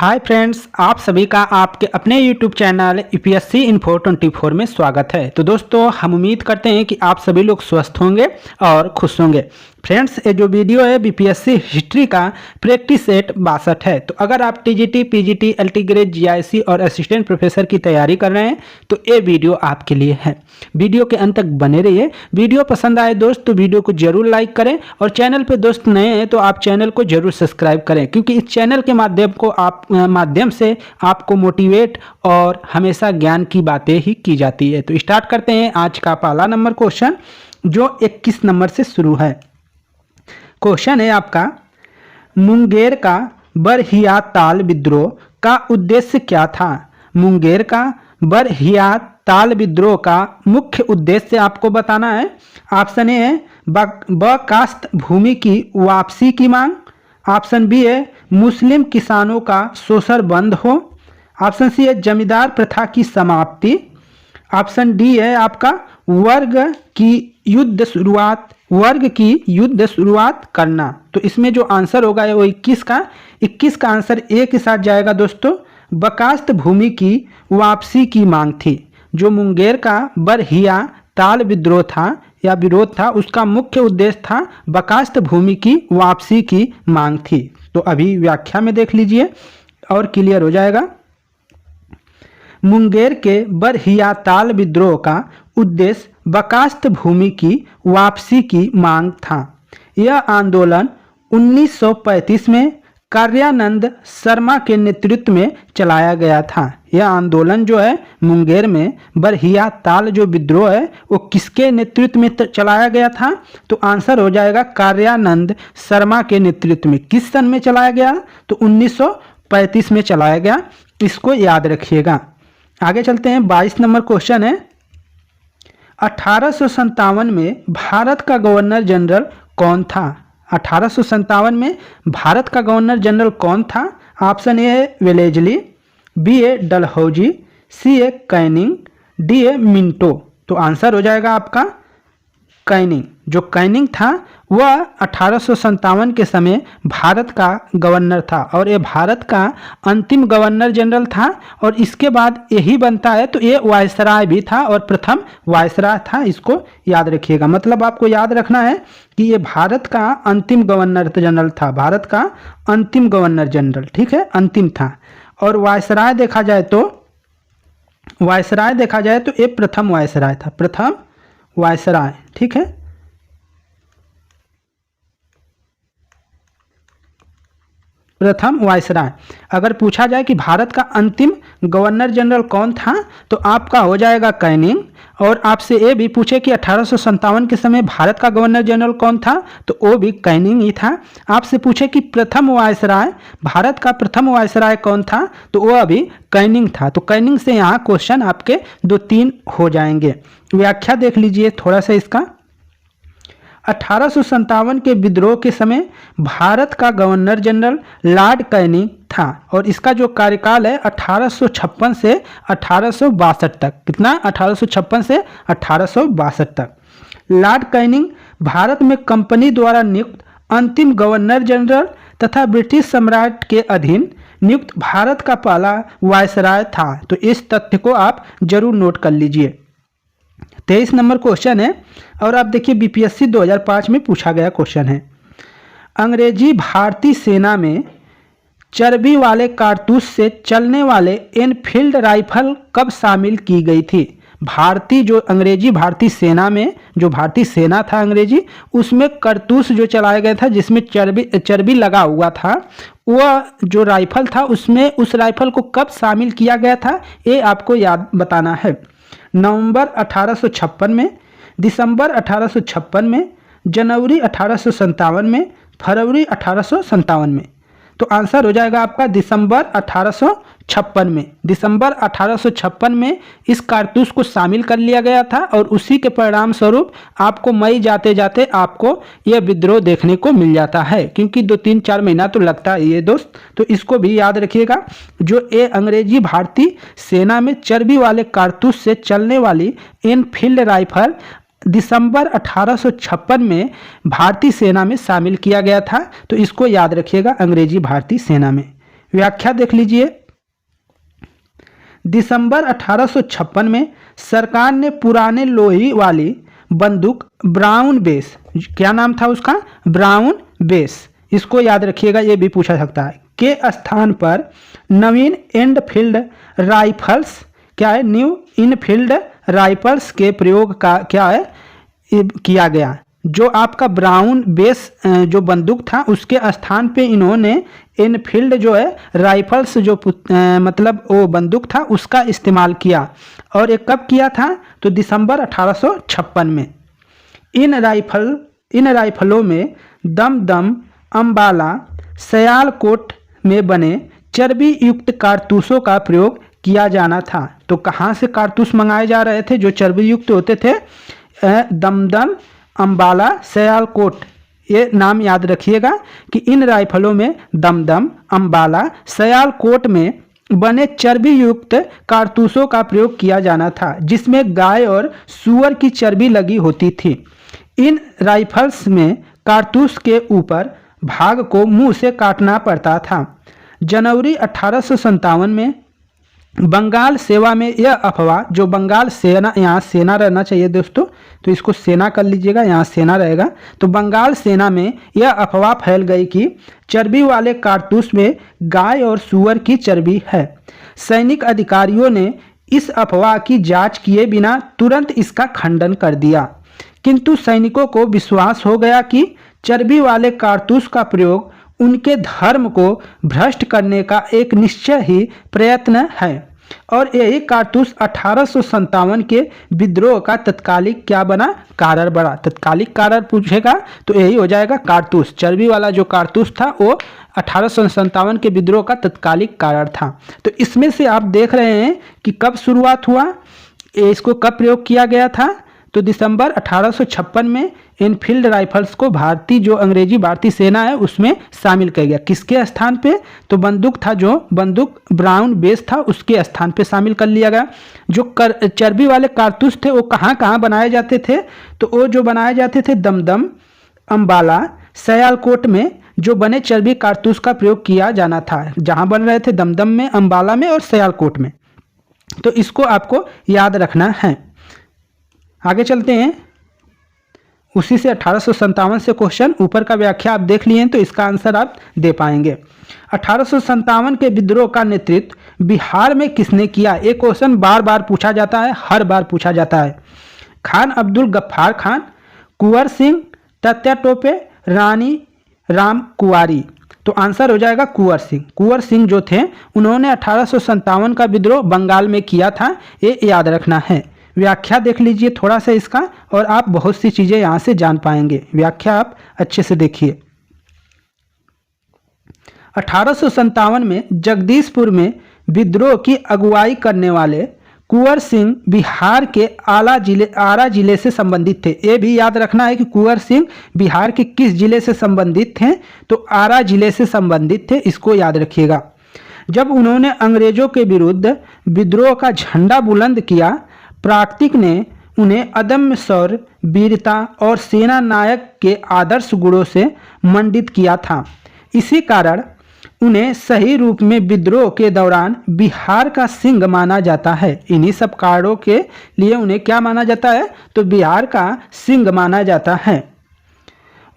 Hi friends, आप सभी का आपके अपने YouTube चैनल यूपीएससी इन्फो 24 में स्वागत है। तो दोस्तों, हम उम्मीद करते हैं कि आप सभी लोग स्वस्थ होंगे और खुश होंगे। फ्रेंड्स, ये जो वीडियो है बीपीएससी हिस्ट्री का प्रैक्टिस सेट 62 है। तो अगर आप TGT, PGT, LT grade, GIC और असिस्टेंट प्रोफेसर की तैयारी कर रहे हैं तो ये वीडियो आपके लिए है। वीडियो के अंत तक बने रहिए। वीडियो पसंद आए दोस्त तो वीडियो को जरूर लाइक करें, और चैनल पे दोस्त नए हैं तो आप चैनल को जरूर सब्सक्राइब करें, क्योंकि इस चैनल के माध्यम से आपको मोटिवेट और हमेशा ज्ञान की बातें ही की जाती है। तो स्टार्ट करते हैं आज का पहला नंबर क्वेश्चन, जो 21 नंबर से शुरू है। क्वेश्चन है आपका, मुंगेर का बरहिया ताल विद्रोह का उद्देश्य क्या था? मुंगेर का बरहिया ताल विद्रोह का मुख्य उद्देश्य आपको बताना है। ऑप्शन ए है बकास्त भूमि की वापसी की मांग। ऑप्शन बी है मुस्लिम किसानों का शोषण बंद हो। ऑप्शन सी है जमींदार प्रथा की समाप्ति। ऑप्शन डी है आपका वर्ग की युद्ध शुरुआत करना। तो इसमें जो आंसर होगा वो 21 का आंसर ए के साथ जाएगा दोस्तों। बकास्त भूमि की वापसी की मांग थी। जो मुंगेर का बरहिया ताल विद्रोह था या विरोध था, उसका मुख्य उद्देश्य था बकास्त भूमि की वापसी की मांग थी। तो अभी व्याख्या में देख लीजिए और क्लियर हो जाएगा। मुंगेर के बरहिया ताल विद्रोह का उद्देश्य बकास्त भूमि की वापसी की मांग था। यह आंदोलन 1935 में कार्यानंद शर्मा के नेतृत्व में चलाया गया था। यह आंदोलन जो है मुंगेर में बरहिया ताल जो विद्रोह है वो किसके नेतृत्व में चलाया गया था? तो आंसर हो जाएगा कार्यानंद शर्मा के नेतृत्व में। किस सन में चलाया गया? तो 1935 में चलाया गया। इसको याद रखिएगा। आगे चलते हैं। 22 नंबर क्वेश्चन है, 1857 में भारत का गवर्नर जनरल कौन था? 1857 में भारत का गवर्नर जनरल कौन था? ऑप्शन ए है Wellesley, B A Dalhousie, C A Canning, D A Minto. तो आंसर हो जाएगा आपका कैनिंग। जो कैनिंग था वह 1857 के समय भारत का गवर्नर था, और ये भारत का अंतिम गवर्नर जनरल था। और इसके बाद यही बनता है, तो ये वायसराय भी था और प्रथम वायसराय था। इसको याद रखिएगा। मतलब आपको याद रखना है कि ये भारत का अंतिम गवर्नर जनरल था। भारत का अंतिम गवर्नर जनरल, ठीक है, अंतिम था। और वायसराय देखा जाए तो ये प्रथम वायसराय था। प्रथम वायसराय, ठीक है। प्रथम वायसराय। अगर पूछा जाए कि भारत का अंतिम गवर्नर जनरल कौन था तो आपका हो जाएगा कैनिंग। और आपसे ये भी पूछे कि 1857 के समय भारत का गवर्नर जनरल कौन था तो वो भी कैनिंग ही था। आपसे पूछे कि प्रथम वायसराय, भारत का प्रथम वायसराय कौन था तो वो अभी कैनिंग था। तो कैनिंग से यहाँ क्वेश्चन आपके 2-3 हो जाएंगे। व्याख्या देख लीजिए थोड़ा सा इसका। 1857 के विद्रोह के समय भारत का गवर्नर जनरल लॉर्ड कैनिंग था, और इसका जो कार्यकाल है 1856 से 1862 तक। कितना? 1856 से 1862 तक। लॉर्ड कैनिंग भारत में कंपनी द्वारा नियुक्त अंतिम गवर्नर जनरल तथा ब्रिटिश सम्राट के अधीन नियुक्त भारत का पहला वायसराय था। तो इस तथ्य को आप जरूर नोट कर लीजिए। 23 नंबर क्वेश्चन है, और आप देखिए बीपीएससी 2005 में पूछा गया क्वेश्चन है। अंग्रेजी भारतीय सेना में चर्बी वाले कारतूस से चलने वाले एनफील्ड राइफल कब शामिल की गई थी? अंग्रेजी भारतीय सेना में जो भारतीय सेना था अंग्रेजी, उसमें कारतूस जो चलाया गया था जिसमें चर्बी लगा हुआ था, वह जो राइफल था उसमें उस राइफल को कब शामिल किया गया था ये आपको याद बताना है। नवंबर 1856 में, दिसंबर 1856 में, जनवरी 1857 में, फरवरी 1857 में। तो आंसर हो जाएगा आपका दिसंबर 1856 में। दिसंबर 1856 में इस कारतूस को शामिल कर लिया गया था, और उसी के परिणाम स्वरूप आपको मई जाते जाते आपको यह विद्रोह देखने को मिल जाता है, क्योंकि 2-3-4 महीना तो लगता है ये दोस्त। तो इसको भी याद रखिएगा। जो ये अंग्रेजी भारतीय सेना में चर्बी वाले कारतूस से चलने वाली एनफील्ड राइफल दिसंबर 1856 में भारतीय सेना में शामिल किया गया था। तो इसको याद रखिएगा, अंग्रेजी भारतीय सेना में। व्याख्या देख लीजिए। दिसंबर 1856 में सरकार ने पुराने लोही वाली बंदूक ब्राउन बेस, क्या नाम था उसका, ब्राउन बेस, इसको याद रखिएगा, ये भी पूछा सकता है, के स्थान पर नवीन एनफील्ड राइफल्स, क्या है, न्यू इनफील्ड राइफल्स के प्रयोग का क्या है किया गया। जो आपका ब्राउन बेस जो बंदूक था उसके स्थान पे इन्होंने एनफील्ड जो है राइफल्स जो मतलब वो बंदूक था उसका इस्तेमाल किया। और ये कब किया था, तो दिसंबर 1856 में। इन राइफलों में दमदम, अंबाला, सयालकोट में बने चर्बी युक्त कारतूसों का प्रयोग किया जाना था। तो कहाँ से कारतूस मंगाए जा रहे थे जो चर्बी युक्त होते थे, दमदम, अंबाला, सयालकोट, ये नाम याद रखिएगा कि इन राइफलों में दमदम, अंबाला, सयालकोट में बने चर्बी युक्त कारतूसों का प्रयोग किया जाना था, जिसमें गाय और सूअर की चर्बी लगी होती थी। इन राइफल्स में कारतूस के ऊपर भाग को मुंह से काटना पड़ता था। जनवरी 1857 में बंगाल सेवा में यह अफवाह, जो बंगाल सेना, यहाँ सेना रहना चाहिए दोस्तों, तो इसको सेना कर लीजिएगा, यहाँ सेना रहेगा। तो बंगाल सेना में यह अफवाह फैल गई कि चर्बी वाले कारतूस में गाय और सूअर की चर्बी है। सैनिक अधिकारियों ने इस अफवाह की जांच किए बिना तुरंत इसका खंडन कर दिया, किंतु सैनिकों को विश्वास हो गया कि चर्बी वाले कारतूस का प्रयोग उनके धर्म को भ्रष्ट करने का एक निश्चय ही प्रयत्न है। और यही कारतूस 1857 के विद्रोह का तत्कालिक क्या बना, कारण बना। तत्कालिक कारण पूछेगा तो यही हो जाएगा कारतूस, चर्बी वाला जो कारतूस था वो 1857 के विद्रोह का तत्कालिक कारण था। तो इसमें से आप देख रहे हैं कि कब शुरुआत हुआ, इसको कब प्रयोग किया गया था, तो दिसंबर 1856 में एनफील्ड राइफल्स को भारतीय भारतीय सेना है उसमें शामिल किया गया। किसके स्थान पे, तो बंदूक था, जो बंदूक ब्राउन बेस था उसके स्थान पे शामिल कर लिया गया। जो चर्बी वाले कारतूस थे वो कहाँ कहाँ बनाए जाते थे, तो वो जो बनाए जाते थे दमदम, अंबाला, सयालकोट में जो बने चर्बी कारतूस का प्रयोग किया जाना था। जहाँ बन रहे थे दमदम में, अंबाला में और सयालकोट में। तो इसको आपको याद रखना है। आगे चलते हैं, उसी से 1857 से क्वेश्चन, ऊपर का व्याख्या आप देख लिए हैं तो इसका आंसर आप दे पाएंगे। 1857 के विद्रोह का नेतृत्व बिहार में किसने किया, एक क्वेश्चन बार बार पूछा जाता है, हर बार पूछा जाता है। खान अब्दुल गफ्फार खान, कुंवर सिंह, तात्या टोपे, रानी राम कुंवारी। तो आंसर हो जाएगा कुंवर सिंह। कुंवर सिंह जो थे उन्होंने 1857 का विद्रोह बंगाल में किया था, ये याद रखना है। व्याख्या देख लीजिए थोड़ा सा इसका, और आप बहुत सी चीज़ें यहाँ से जान पाएंगे। व्याख्या आप अच्छे से देखिए। 1857 में जगदीशपुर में विद्रोह की अगुवाई करने वाले कुंवर सिंह बिहार के आरा जिले से संबंधित थे। ये भी याद रखना है कि कुंवर सिंह बिहार के किस जिले से संबंधित थे, तो आरा जिले से संबंधित थे, इसको याद रखिएगा। जब उन्होंने अंग्रेजों के विरुद्ध विद्रोह का झंडा बुलंद किया, प्राकृतिक ने उन्हें अदम्य शौर्य, वीरता और सेना नायक के आदर्श गुणों से मंडित किया था। इसी कारण उन्हें सही रूप में विद्रोह के दौरान बिहार का सिंह माना जाता है। इन्हीं सब कारणों के लिए उन्हें क्या माना जाता है, तो बिहार का सिंह माना जाता है।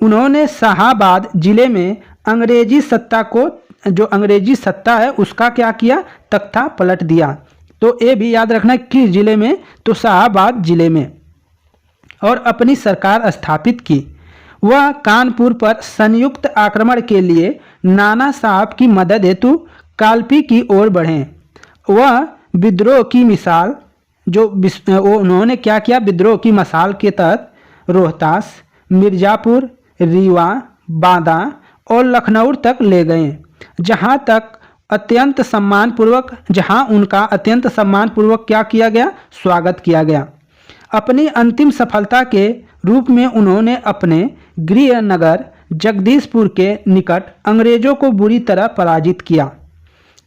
उन्होंने शाहाबाद जिले में अंग्रेजी सत्ता को, जो अंग्रेजी सत्ता है उसका क्या किया, तख्ता पलट दिया। तो ये भी याद रखना किस जिले में, तो शाहाबाद जिले में, और अपनी सरकार स्थापित की। वह कानपुर पर संयुक्त आक्रमण के लिए नाना साहब की मदद हेतु कालपी की ओर बढ़े। वह विद्रोह की मिसाल जो उन्होंने क्या किया, विद्रोह की मिसाल के तहत रोहतास, मिर्ज़ापुर, रीवा, बांदा और लखनऊ तक ले गए, जहां उनका अत्यंत सम्मानपूर्वक क्या किया गया, स्वागत किया गया। अपनी अंतिम सफलता के रूप में उन्होंने अपने गृह नगर जगदीशपुर के निकट अंग्रेजों को बुरी तरह पराजित किया।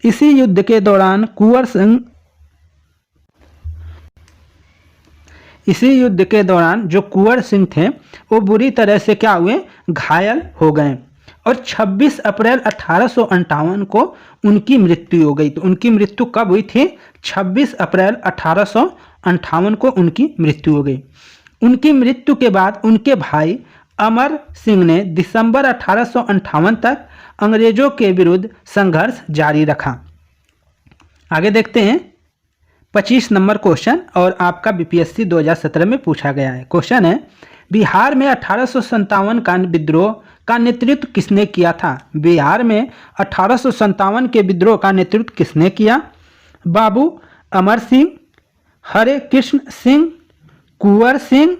इसी युद्ध के दौरान जो कुंवर सिंह थे वो बुरी तरह से क्या हुए, घायल हो गए और 26 अप्रैल 1858 को उनकी मृत्यु हो गई। तो उनकी मृत्यु कब हुई थी? 26 अप्रैल 1858 को उनकी मृत्यु हो गई। उनकी मृत्यु के बाद उनके भाई अमर सिंह ने दिसंबर 1858 तक अंग्रेजों के विरुद्ध संघर्ष जारी रखा। आगे देखते हैं 25 नंबर क्वेश्चन, और आपका बीपीएससी 2017 में पूछा गया है। क्वेश्चन है, बिहार में 1857 का विद्रोह का नेतृत्व किसने किया था? बिहार में 1857 के विद्रोह का नेतृत्व किसने किया? बाबू अमर सिंह, हरे कृष्ण सिंह, कुंवर सिंह,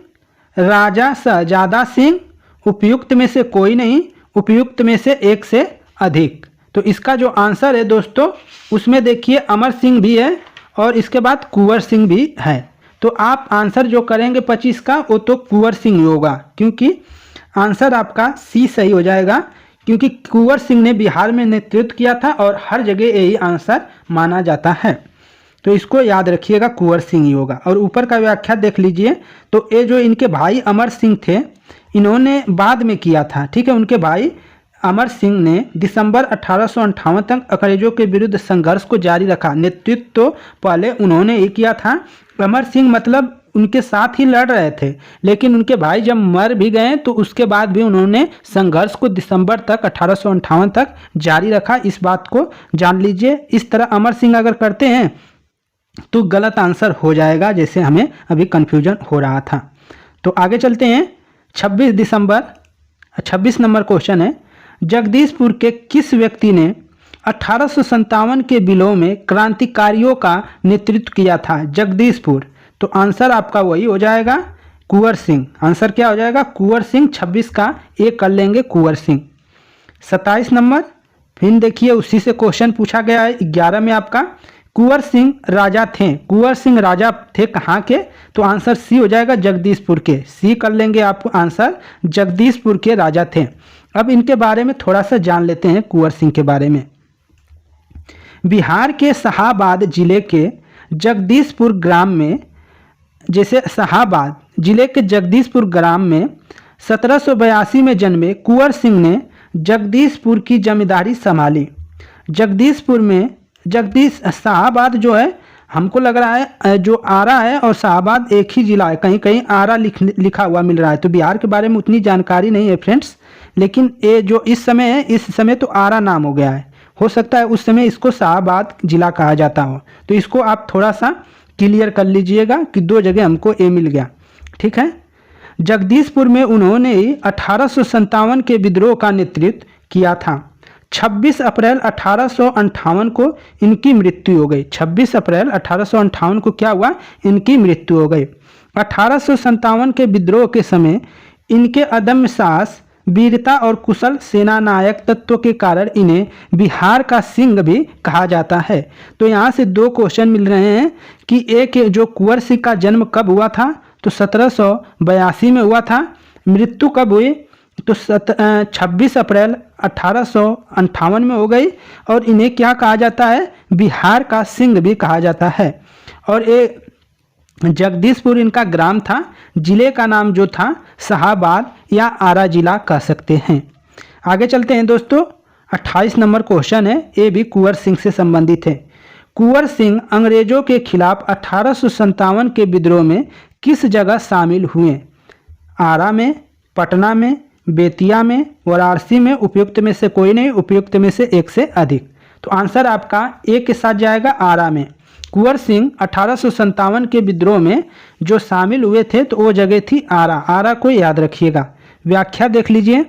राजा शहजादा सिंह, उपयुक्त में से कोई नहीं, उपयुक्त में से एक से अधिक। तो इसका जो आंसर है दोस्तों, उसमें देखिए अमर सिंह भी है और इसके बाद कुंवर सिंह भी है। तो आप आंसर जो करेंगे 25 का वो तो कुंवर सिंह ही होगा, क्योंकि आंसर आपका सी सही हो जाएगा, क्योंकि कुंवर सिंह ने बिहार में नेतृत्व किया था और हर जगह यही आंसर माना जाता है। तो इसको याद रखिएगा, कुंवर सिंह ही होगा। और ऊपर का व्याख्या देख लीजिए। तो ये जो इनके भाई अमर सिंह थे, इन्होंने बाद में किया था, ठीक है। उनके भाई अमर सिंह ने दिसंबर 1858 तक अंग्रेजों के विरुद्ध संघर्ष को जारी रखा। नेतृत्व तो पहले उन्होंने ही किया था। अमर सिंह मतलब उनके साथ ही लड़ रहे थे, लेकिन उनके भाई जब मर भी गए तो उसके बाद भी उन्होंने संघर्ष को दिसंबर तक 1858 तक जारी रखा। इस बात को जान लीजिए। इस तरह अमर सिंह अगर करते हैं तो गलत आंसर हो जाएगा, जैसे हमें अभी कन्फ्यूजन हो रहा था। तो आगे चलते हैं 26 नंबर क्वेश्चन है, जगदीशपुर के किस व्यक्ति ने 1857 के विलोम में क्रांतिकारियों का नेतृत्व किया था? जगदीशपुर। तो आंसर आपका वही हो जाएगा, कुंवर सिंह। आंसर क्या हो जाएगा? कुंवर सिंह। 26 का एक कर लेंगे, कुंवर सिंह। 27 नंबर, फिर देखिए उसी से क्वेश्चन पूछा गया है 11 में आपका। कुंवर सिंह राजा थे। कुंवर सिंह राजा थे कहाँ के? तो आंसर सी हो जाएगा, जगदीशपुर के। सी कर लेंगे आप आंसर, जगदीशपुर के राजा थे। अब इनके बारे में थोड़ा सा जान लेते हैं, कुंवर सिंह के बारे में। बिहार के शाहाबाद जिले के जगदीशपुर ग्राम में, जैसे शाहाबाद जिले के जगदीशपुर ग्राम में 1782 में जन्मे कुंवर सिंह ने जगदीशपुर की जमींदारी संभाली। जगदीशपुर में शाहाबाद जो है, हमको लग रहा है जो आरा है और शाहाबाद एक ही जिला है, कहीं कहीं आरा लिखा हुआ मिल रहा है। तो बिहार के बारे में उतनी जानकारी नहीं है फ्रेंड्स, लेकिन ये जो इस समय है, इस समय तो आरा नाम हो गया है। हो सकता है उस समय इसको शाहाबाद जिला कहा जाता हो। तो इसको आप थोड़ा सा क्लियर कर लीजिएगा कि दो जगह हमको ए मिल गया, ठीक है। जगदीशपुर में उन्होंने 1857 के विद्रोह का नेतृत्व किया था। 26 अप्रैल 1858 को इनकी मृत्यु हो गई। 26 अप्रैल 1858 को क्या हुआ? इनकी मृत्यु हो गई। 1857 के विद्रोह के समय इनके अदम्य साहस, वीरता और कुशल सेना नायक तत्व के कारण इन्हें बिहार का सिंह भी कहा जाता है। तो यहाँ से दो क्वेश्चन मिल रहे हैं कि एक जो कुंवर सिंह का जन्म कब हुआ था? तो 1782 में हुआ था। मृत्यु कब हुई? तो 26 अप्रैल 1858 में हो गई। और इन्हें क्या कहा जाता है? बिहार का सिंह भी कहा जाता है। और ये जगदीशपुर इनका ग्राम था। जिले का नाम जो था शाहाबाद या आरा जिला कह सकते हैं। आगे चलते हैं दोस्तों, 28 नंबर क्वेश्चन है, ये भी कुंवर सिंह से संबंधित है। कुंवर सिंह अंग्रेजों के खिलाफ 1857 के विद्रोह में किस जगह शामिल हुए? आरा में, पटना में, बेतिया में, वाराणसी में, उपयुक्त में से कोई नहीं, उपयुक्त में से एक से अधिक। तो आंसर आपका एक के साथ जाएगा, आरा में। कुंवर सिंह 1857 के विद्रोह में जो शामिल हुए थे तो वो जगह थी आरा। आरा को याद रखिएगा। व्याख्या देख लीजिए।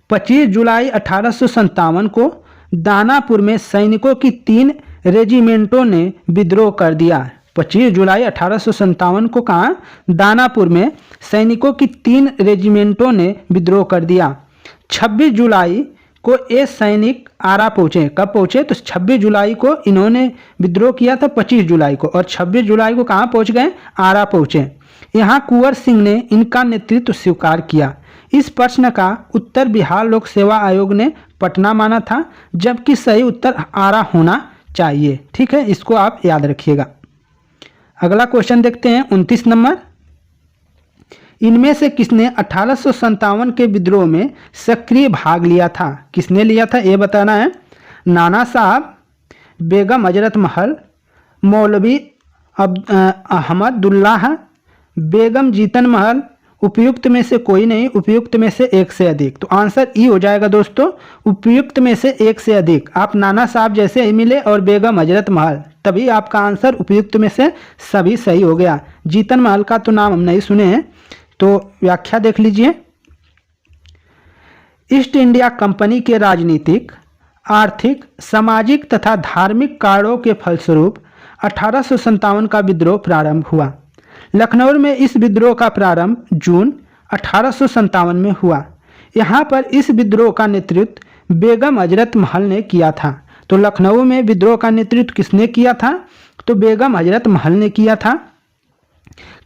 25 जुलाई 1857 को दानापुर में सैनिकों की 3 रेजिमेंटों ने विद्रोह कर दिया। 25 जुलाई 1857 को कहाँ? दानापुर में सैनिकों की 3 रेजिमेंटों ने विद्रोह कर दिया। 26 जुलाई को ये सैनिक आरा पहुँचे। कब पहुँचे? तो 26 जुलाई को इन्होंने विद्रोह किया था, 25 जुलाई को, और 26 जुलाई को कहाँ पहुँच गए? आरा पहुँचे। यहाँ कुंवर सिंह ने इनका नेतृत्व स्वीकार किया। इस प्रश्न का उत्तर बिहार लोक सेवा आयोग ने पटना माना था, जबकि सही उत्तर आरा होना चाहिए। ठीक है, इसको आप याद रखिएगा। अगला क्वेश्चन देखते हैं 29 नंबर। इनमें से किसने 1857 के विद्रोह में सक्रिय भाग लिया था? किसने लिया था ये बताना है। नाना साहब, बेगम हजरत महल, मौलवी अहमदुल्लाह, बेगम जीतन महल, उपयुक्त में से कोई नहीं, उपयुक्त में से एक से अधिक। तो आंसर ई हो जाएगा दोस्तों, उपयुक्त में से एक से अधिक। आप नाना साहब जैसे ही मिले और बेगम हजरत महल, तभी आपका आंसर उपयुक्त में से सभी सही हो गया। जीतन महल का तो नाम हम नहीं सुने हैं, तो व्याख्या देख लीजिए। ईस्ट इंडिया कंपनी के राजनीतिक, आर्थिक, सामाजिक तथा धार्मिक कारणों के फलस्वरूप 1857 का विद्रोह प्रारंभ हुआ। लखनऊ में इस विद्रोह का प्रारंभ जून 1857 में हुआ। यहाँ पर इस विद्रोह का नेतृत्व बेगम हजरत महल ने किया था। तो लखनऊ में विद्रोह का नेतृत्व किसने किया था? तो बेगम हजरत महल ने किया था।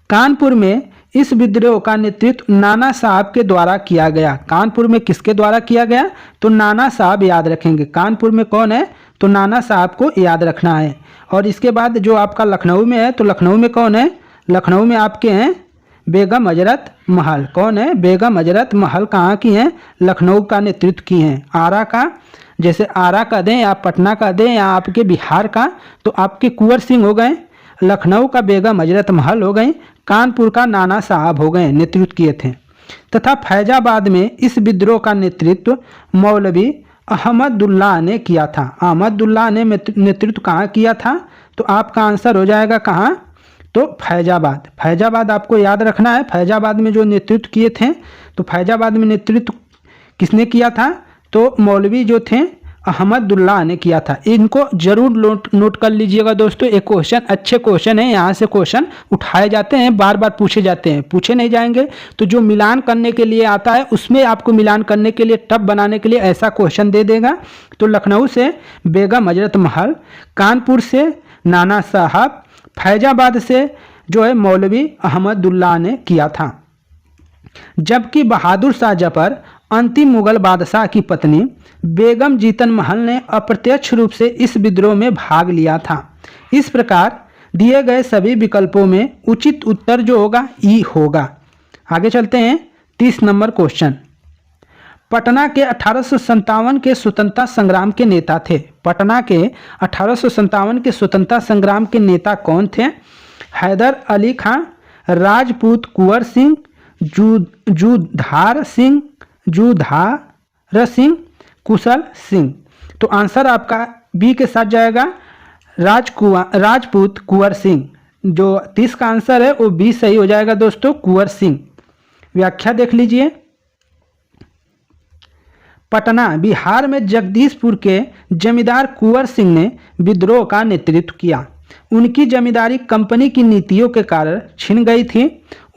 कानपुर में इस विद्रोह का नेतृत्व नाना साहब के द्वारा किया गया। कानपुर में किसके द्वारा किया गया? तो नाना साहब याद रखेंगे। कानपुर में कौन है? तो नाना साहब को याद रखना है। और इसके बाद जो आपका लखनऊ में है, तो लखनऊ में कौन है? लखनऊ में आपके हैं बेगम हजरत महल। कौन है? बेगम हजरत महल कहाँ की हैं? लखनऊ का नेतृत्व की हैं। आरा का, जैसे आरा का दें या पटना का दें या आपके बिहार का, तो आपके कुंवर सिंह हो गए। लखनऊ का बेगम हजरत महल हो गई। कानपुर का नाना साहब हो गए, नेतृत्व किए थे। तथा फैजाबाद में इस विद्रोह का नेतृत्व मौलवी अहमदुल्लाह ने किया था। अहमदुल्लाह ने नेतृत्व कहाँ किया था? तो आपका आंसर हो जाएगा कहाँ? तो फैजाबाद। फैजाबाद आपको याद रखना है। फैजाबाद में जो नेतृत्व किए थे, तो फैजाबाद में नेतृत्व किसने किया था? तो मौलवी जो थे अहमदुल्लाह ने किया था। इनको जरूर नोट कर लीजिएगा दोस्तों। एक क्वेश्चन, अच्छे क्वेश्चन है, यहाँ से क्वेश्चन उठाए जाते हैं, बार बार पूछे जाते हैं। पूछे नहीं जाएंगे तो जो मिलान करने के लिए आता है, उसमें आपको मिलान करने के लिए, टफ बनाने के लिए ऐसा क्वेश्चन दे देगा। तो लखनऊ से बेगम हजरत महल, कानपुर से नाना साहब, फैजाबाद से जो है मौलवी अहमदुल्लाह ने किया था। जबकि बहादुर शाह जफर, अंतिम मुगल बादशाह की पत्नी बेगम जीतन महल ने अप्रत्यक्ष रूप से इस विद्रोह में भाग लिया था। इस प्रकार दिए गए सभी विकल्पों में उचित उत्तर जो होगा ई होगा। आगे चलते हैं 30 नंबर क्वेश्चन। पटना के 1857 के स्वतंत्रता संग्राम के नेता थे। पटना के 1857 के स्वतंत्रता संग्राम के नेता कौन थे? हैदर अली खां, राजपूत कुंवर सिंह, जुधार सिंह, कुशल सिंह। तो आंसर आपका बी के साथ जाएगा, राजपूत कुंवर सिंह। जो 30 का आंसर है वो बी सही हो जाएगा दोस्तों, कुंवर सिंह। व्याख्या देख लीजिए। पटना बिहार में जगदीशपुर के जमींदार कुंवर सिंह ने विद्रोह का नेतृत्व किया। उनकी जमींदारी कंपनी की नीतियों के कारण छिन गई थी।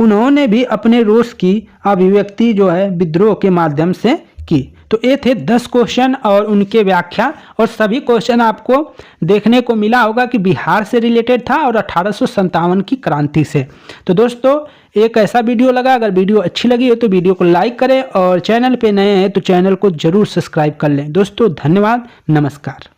उन्होंने भी अपने रोष की अभिव्यक्ति जो है विद्रोह के माध्यम से की। तो ये थे 10 क्वेश्चन और उनके व्याख्या। और सभी क्वेश्चन आपको देखने को मिला होगा कि बिहार से रिलेटेड था और 1857 की क्रांति से। तो दोस्तों एक ऐसा वीडियो लगा, अगर वीडियो अच्छी लगी हो तो वीडियो को लाइक करें और चैनल पे नए हैं तो चैनल को जरूर सब्सक्राइब कर लें। दोस्तों धन्यवाद, नमस्कार।